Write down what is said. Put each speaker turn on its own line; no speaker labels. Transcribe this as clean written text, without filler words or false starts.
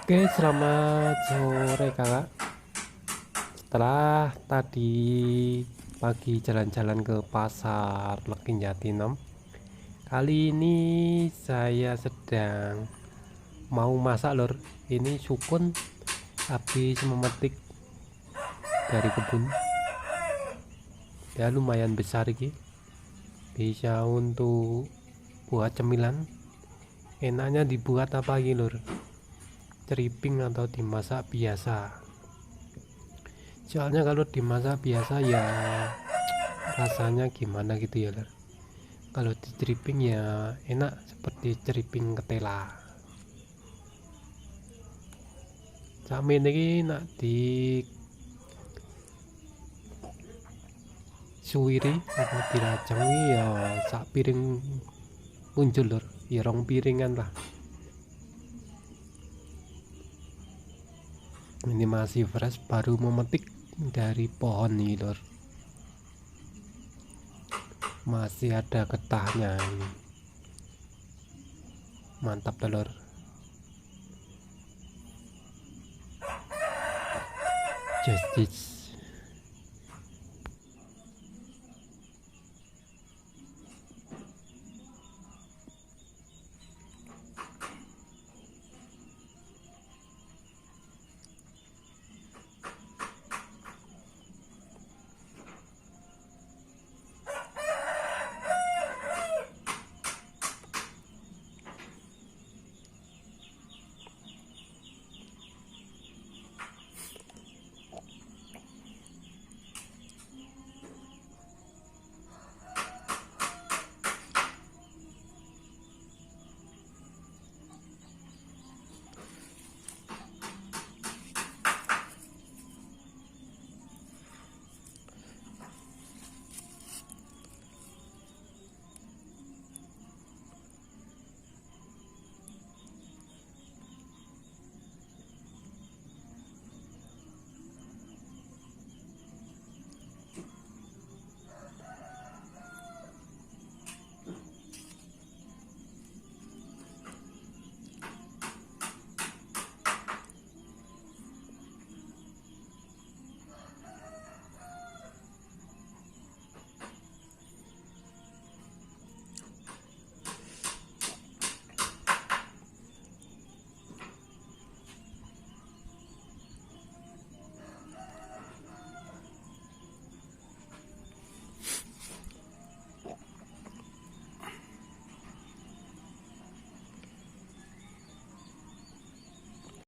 Oke, selamat sore kakak. Setelah tadi pagi jalan-jalan ke pasar Legeng Jatinam, kali ini saya sedang mau masak lor. Ini sukun habis memetik dari kebun. Ya lumayan besar iki. Bisa untuk buat cemilan. Enaknya dibuat apa iki lor? Ceriping atau dimasak biasa? Soalnya kalau dimasak biasa ya rasanya gimana gitu ya lor. Kalau di stripping ya enak seperti stripping ketela. Sakmene iki nak di suwiri atau dirajang ya sak piring muncul lur, ya rong piringan lah. Ini masih fresh, baru memetik dari pohon nih lur. Masih ada getahnya ini. Mantap telur. Just